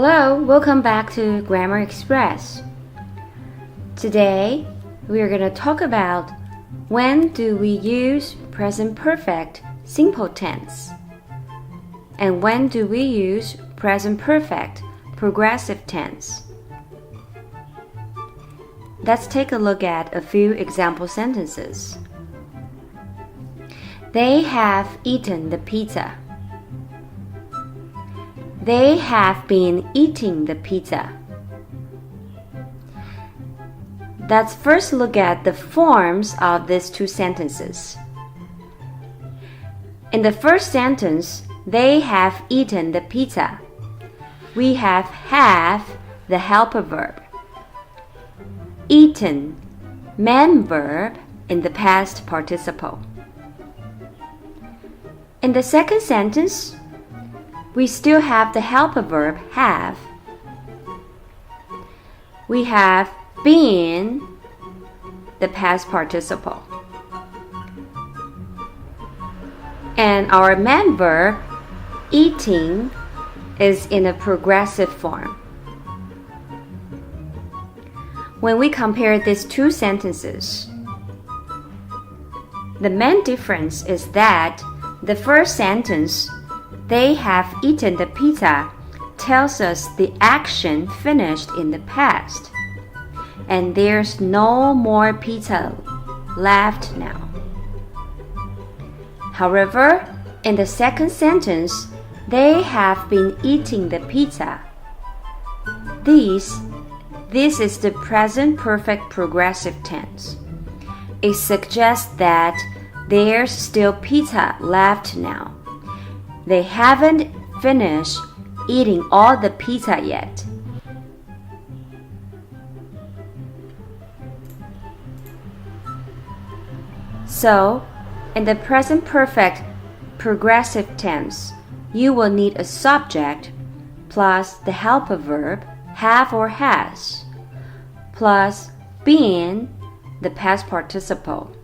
Hello, welcome back to Grammar Express. Today, we are going to talk about when do we use present perfect simple tense and when do we use present perfect progressive tense. Let's take a look at a few example sentences. They have eaten the pizza. They have been eating the pizza. Let's first look at the forms of these two sentences. In the first sentence, they have eaten the pizza. We have the helper verb. Eaten, main verb in the past participle. In the second sentence, we still have the helper verb have. We have been, the past participle. And our main verb, eating, is in a progressive form. When we compare these two sentences, the main difference is that the first sentence, they have eaten the pizza, tells us the action finished in the past, and there's no more pizza left now. However, in the second sentence, they have been eating the pizza. This is the present perfect progressive tense. It suggests that there's still pizza left now. They haven't finished eating all the pizza yet. So, in the present perfect progressive tense, you will need a subject plus the helper verb have or has, plus been, the past participle,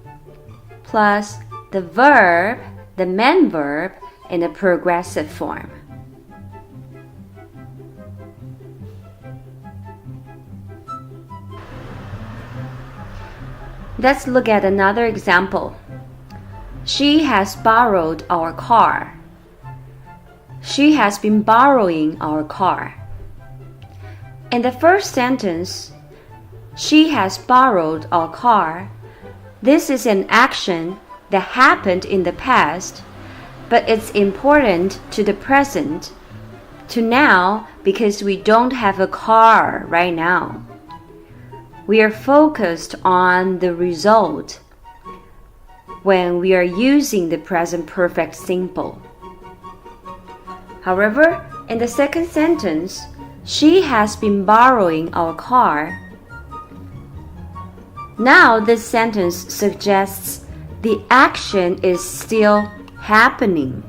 plus the verb, the main verb, in a progressive form. Let's look at another example. She has borrowed our car. She has been borrowing our car. In the first sentence, she has borrowed our car. This is an action that happened in the past, but it's important to the present, to now, because we don't have a car right now. We are focused on the result when we are using the present perfect simple. However, in the second sentence, she has been borrowing our car. Now this sentence suggests the action is still happening.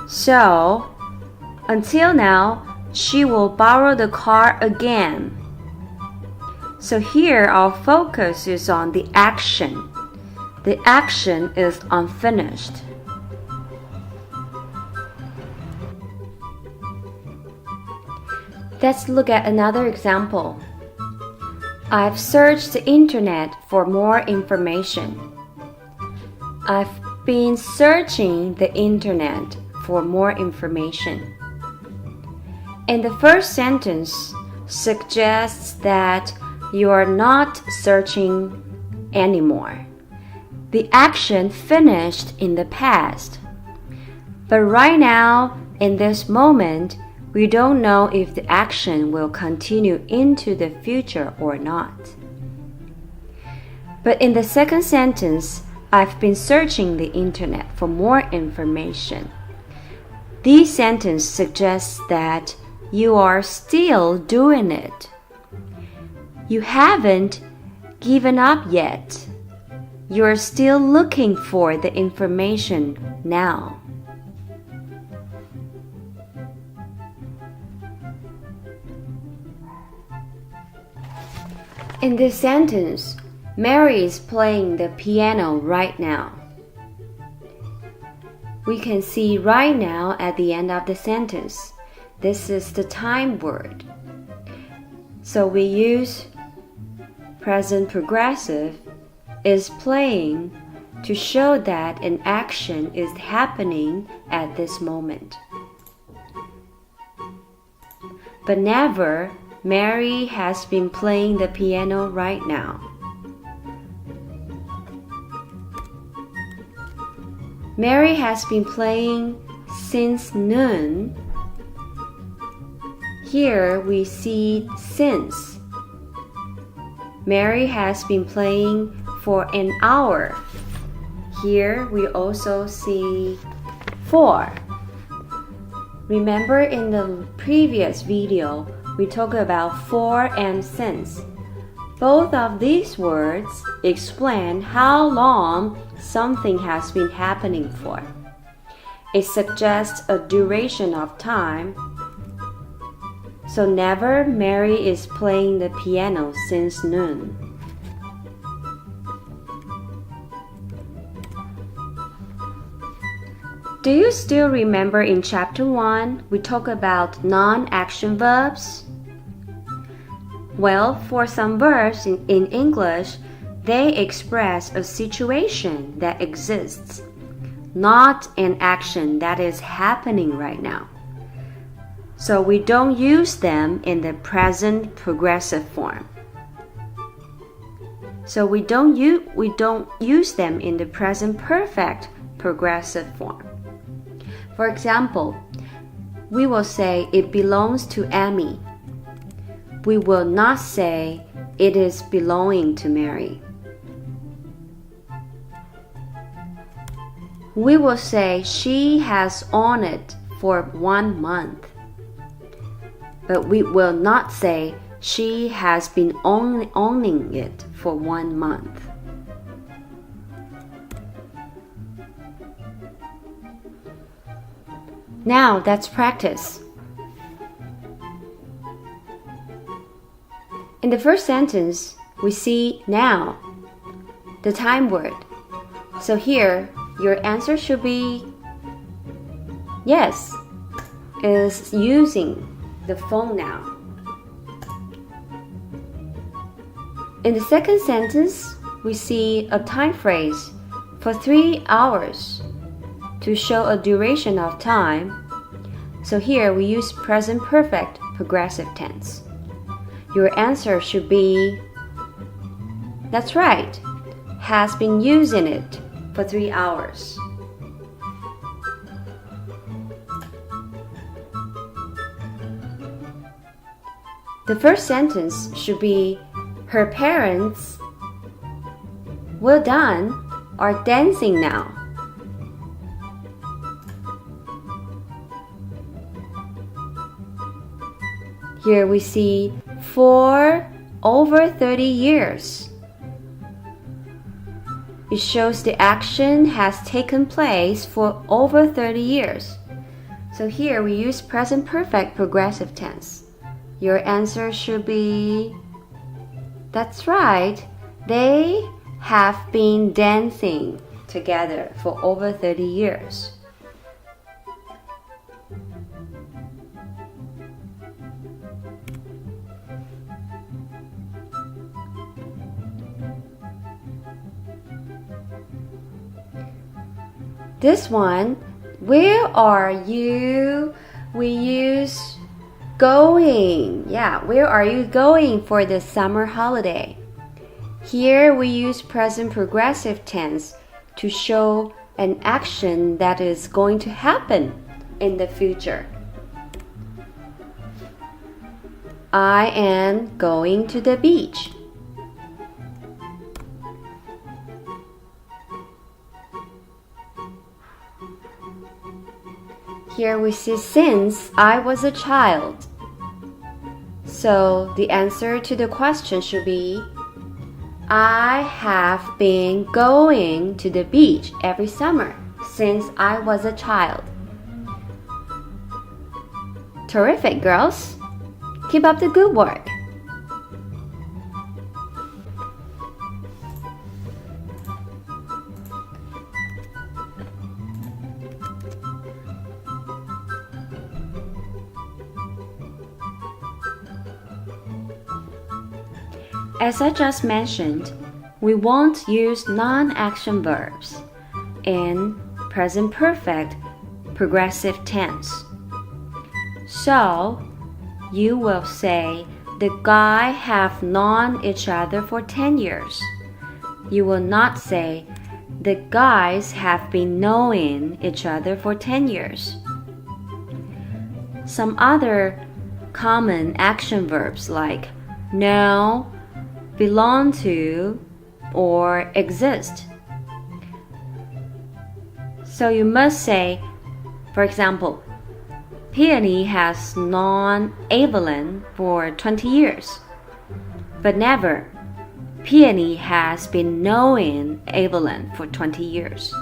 So, until now, she will borrow the car again. So here our focus is on the action. The action is unfinished. Let's look at another example. I've searched the internet for more information. I've been searching the internet for more information. And the first sentence suggests that you are not searching anymore. The action finished in the past. But right now, in this moment, we don't know if the action will continue into the future or not. But in the second sentence, I've been searching the internet for more information. This sentence suggests that you are still doing it. You haven't given up yet. You're still looking for the information now. In this sentence, Mary is playing the piano right now. We can see right now at the end of the sentence. This is the time word. So we use present progressive is playing to show that an action is happening at this moment. But never, Mary has been playing the piano right now. Mary has been playing since noon. Here we see since. Mary has been playing for an hour. Here we also see for. Remember in the previous video, we talked about for and since. Both of these words explain how long something has been happening for. It suggests a duration of time. So never, Mary is playing the piano since noon. Do you still remember in chapter 1 we talked about non-action verbs? Well, for some verbs in English, they express a situation that exists, not an action that is happening right now. So we don't use them in the present progressive form. So we don't use them in the present perfect progressive form. For example, we will say it belongs to Amy. We will not say it is belonging to Mary. We will say she has owned it for 1 month. But we will not say she has been owning it for 1 month. Now let's practice. In the first sentence, we see now, the time word. So here, your answer should be yes, is using the phone now. In the second sentence, we see a time phrase for 3 hours to show a duration of time. So here we use present perfect progressive tense. Your answer should be, that's right, has been using it for 3 hours. The first sentence should be, her parents, well done, are dancing now. Here we see for over 30 years. It shows the action has taken place for over 30 years. So here we use present perfect progressive tense. Your answer should be, that's right, they have been dancing together for over 30 years. This one, where are you? We use going. Yeah, where are you going for the summer holiday? Here we use present progressive tense to show an action that is going to happen in the future. I am going to the beach. Here we see since I was a child. So the answer to the question should be, I have been going to the beach every summer since I was a child. Terrific, girls! Keep up the good work! As I just mentioned, we won't use non-action verbs in present perfect progressive tense. So, you will say, the guy have known each other for 10 years. You will not say, the guys have been knowing each other for 10 years. Some other common action verbs like know, belong to, or exist. So you must say, for example, Peony has known Evelyn for 20 years, but never Peony has been knowing Evelyn for 20 years.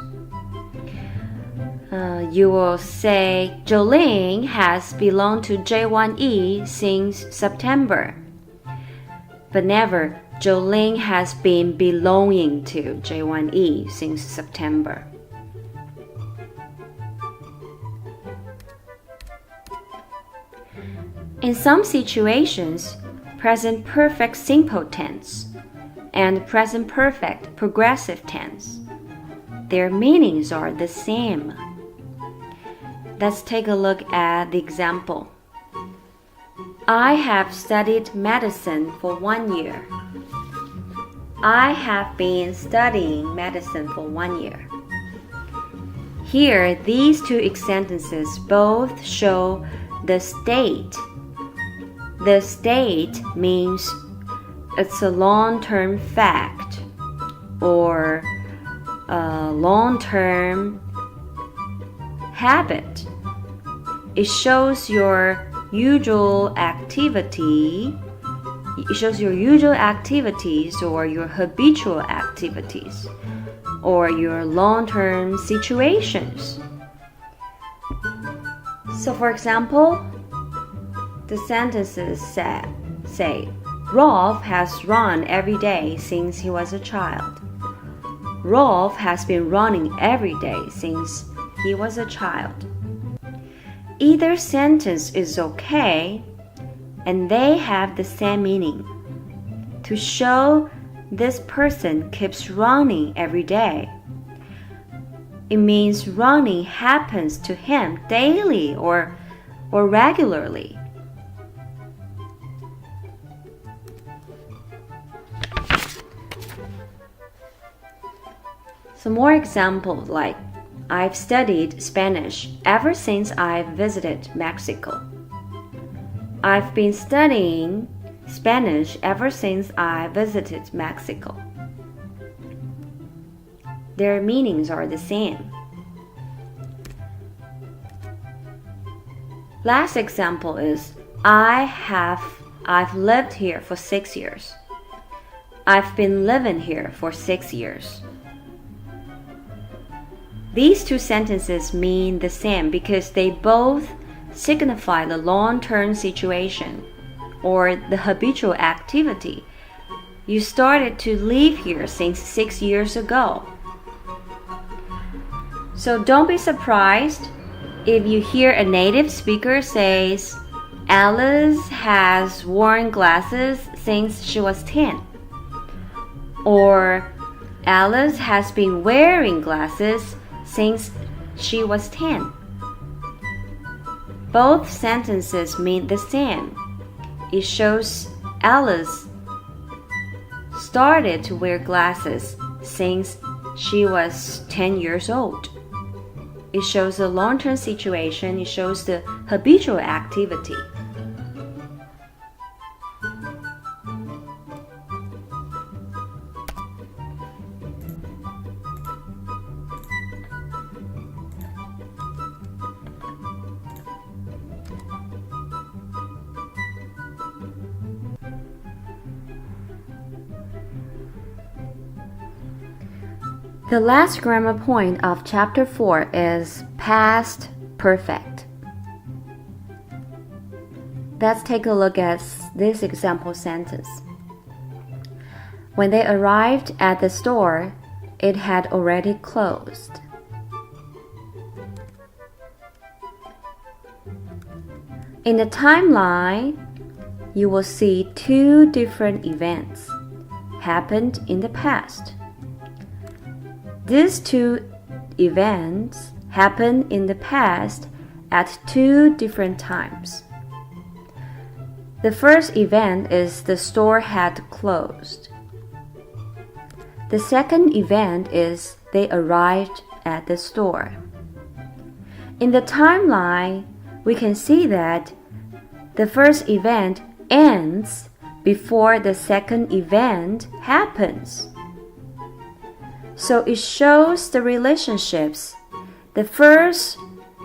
You will say Jolene has belonged to J1E since September, but never Jolene has been belonging to J1E since September. In some situations, present perfect simple tense and present perfect progressive tense, their meanings are the same. Let's take a look at the example. I have studied medicine for 1 year. I have been studying medicine for 1 year. Here, these two sentences both show the state. The state means it's a long-term fact or a long-term habit. It shows your usual activity. It shows your usual activities or your habitual activities or your long-term situations. So, for example, the sentences say, Rolf has run every day since he was a child. Rolf has been running every day since he was a child. Either sentence is okay, and they have the same meaning. To show this person keeps running every day, it means running happens to him daily or regularly. Some more examples like, I've studied Spanish ever since I visited Mexico. I've been studying Spanish ever since I visited Mexico. Their meanings are the same. Last example is, I've lived here for 6 years. I've been living here for 6 years. These two sentences mean the same because they both signify the long-term situation or the habitual activity. You started to live here since 6 years ago. So don't be surprised if you hear a native speaker says, Alice has worn glasses since she was 10. Or Alice has been wearing glasses since she was 10. Both sentences mean the same. It shows Alice started to wear glasses since she was 10 years old. It shows the long-term situation. It shows the habitual activity. The last grammar point of Chapter 4 is past perfect. Let's take a look at this example sentence. When they arrived at the store, it had already closed. In the timeline, you will see two different events. happened in the past. These two events happened in the past at two different times. The first event is the store had closed. The second event is they arrived at the store. In the timeline, we can see that the first event ends before the second event happens. So it shows the relationships. The first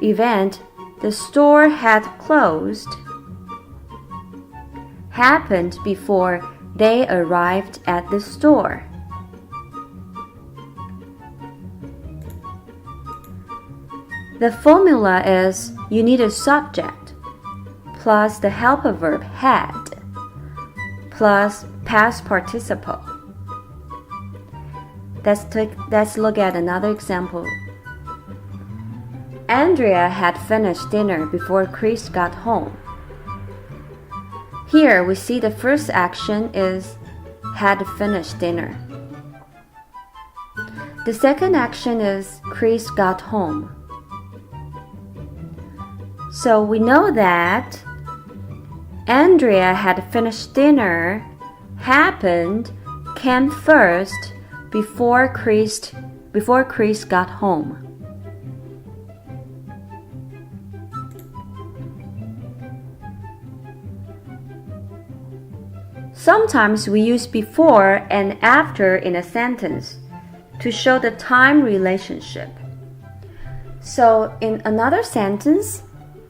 event, the store had closed, happened before they arrived at the store. The formula is you need a subject plus the helper verb had plus past participle. Let's look at another example. Andrea had finished dinner before Chris got home. Here we see the first action is had finished dinner. The second action is Chris got home. So we know that Andrea had finished dinner came first before Chris got home. Sometimes we use before and after in a sentence to show the time relationship. So in another sentence,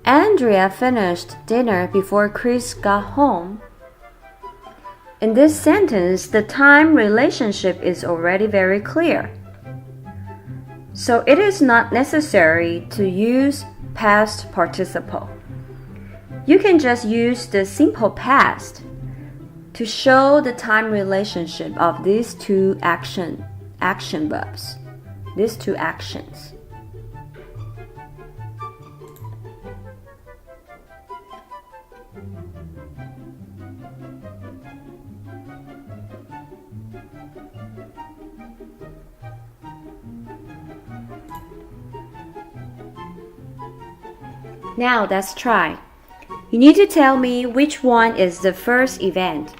Andrea finished dinner before Chris got home. In this sentence, the time relationship is already very clear. So it is not necessary to use past participle. You can just use the simple past to show the time relationship of these two action verbs, these two actions. Now let's try. You need to tell me which one is the first event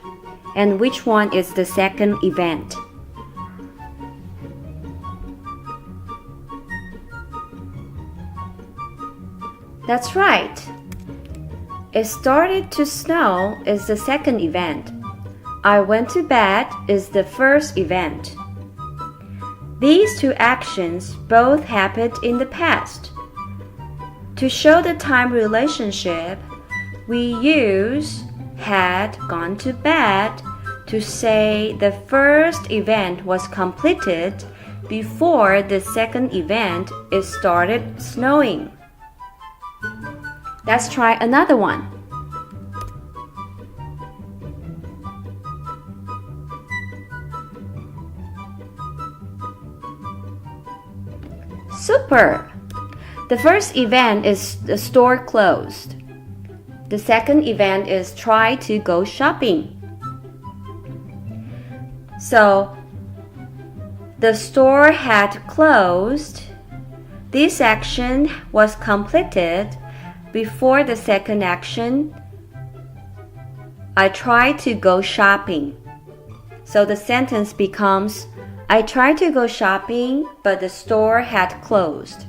and which one is the second event. That's right. It started to snow is the second event. I went to bed is the first event. These two actions both happened in the past. To show the time relationship, we use had gone to bed to say the first event was completed before the second event it started snowing. Let's try another one. Super! The first event is the store closed. The second event is try to go shopping. So, the store had closed. This action was completed before the second action. I tried to go shopping. So the sentence becomes, I tried to go shopping, but the store had closed.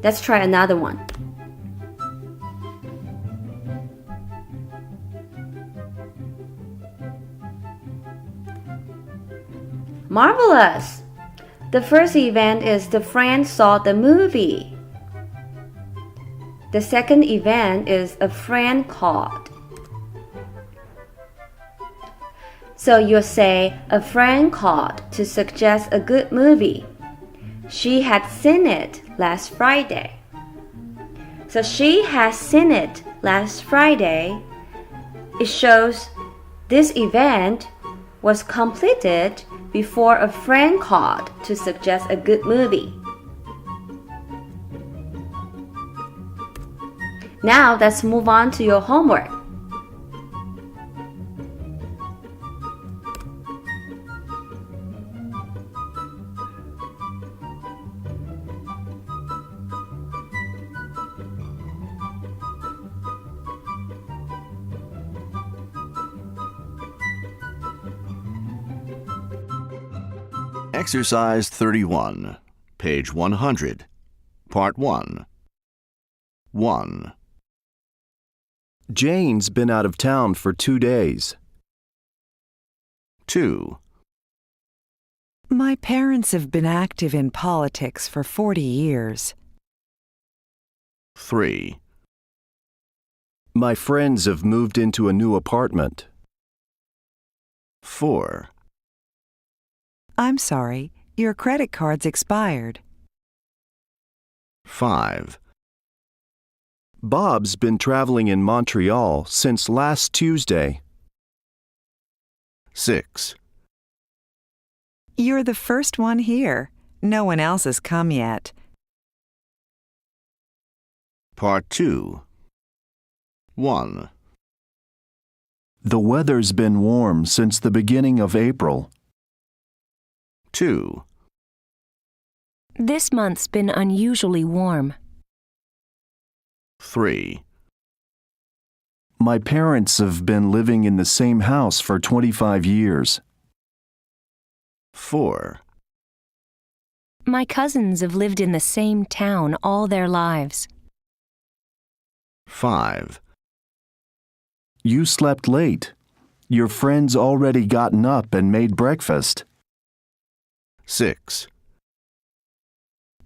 Let's try another one. Marvelous! The first event is the friend saw the movie. The second event is a friend called. So you'll say a friend called to suggest a good movie. She had seen it last Friday. So she has seen it last Friday. It shows this event was completed before a friend called to suggest a good movie. Now let's move on to your homework. Exercise 31, page 100, Part 1. 1. Jane's been out of town for 2 days. 2. My parents have been active in politics for 40 years. 3. My friends have moved into a new apartment. 4. I'm sorry, your credit card's expired. 5. Bob's been traveling in Montreal since last Tuesday. 6. You're the first one here. No one else has come yet. Part 2. 1. The weather's been warm since the beginning of April. 2. This month's been unusually warm. 3. My parents have been living in the same house for 25 years. 4. My cousins have lived in the same town all their lives. 5. You slept late. Your friend's already gotten up and made breakfast. 6.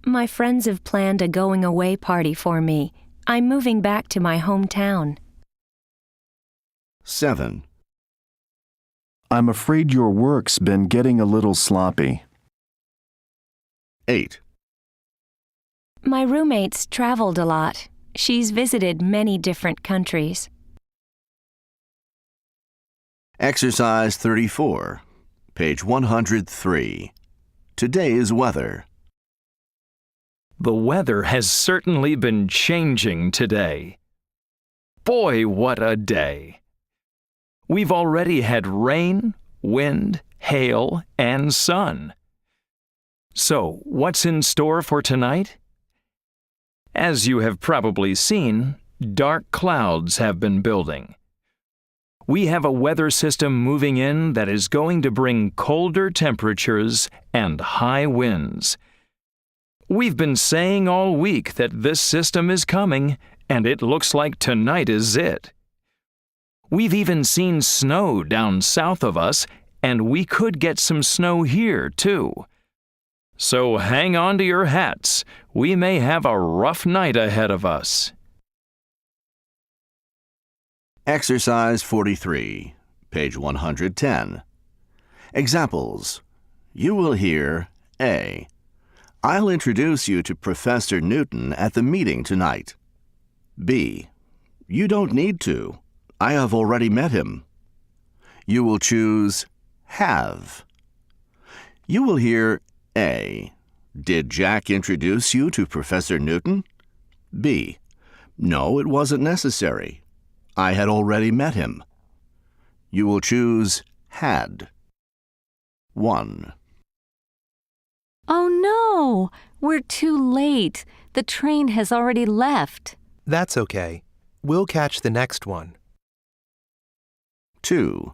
My friends have planned a going-away party for me. I'm moving back to my hometown. 7. I'm afraid your work's been getting a little sloppy. 8. My roommate's traveled a lot. She's visited many different countries. Exercise 34, page 103. Today's weather. The weather has certainly been changing today. Boy, what a day! We've already had rain, wind, hail, and sun. So, what's in store for tonight? As you have probably seen, dark clouds have been building. We have a weather system moving in that is going to bring colder temperatures and high winds. We've been saying all week that this system is coming, and it looks like tonight is it. We've even seen snow down south of us, and we could get some snow here, too. So hang on to your hats. We may have a rough night ahead of us. Exercise 43, page 110. Examples. You will hear A. I'll introduce you to Professor Newton at the meeting tonight. B. You don't need to. I have already met him. You will choose have. You will hear A. Did Jack introduce you to Professor Newton? B. No, it wasn't necessary. I had already met him. You will choose had. 1. Oh no! We're too late. The train has already left. That's okay. We'll catch the next one. 2.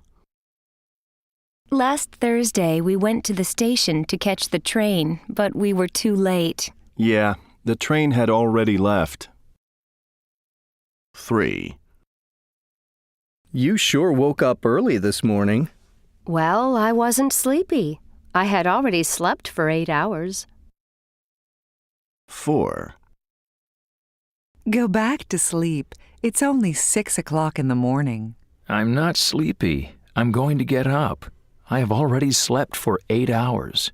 Last Thursday, we went to the station to catch the train, but we were too late. Yeah, the train had already left. 3. You sure woke up early this morning. Well, I wasn't sleepy. I had already slept for 8 hours. 4. Go back to sleep. It's only 6 o'clock in the morning. I'm not sleepy. I'm going to get up. I have already slept for 8 hours.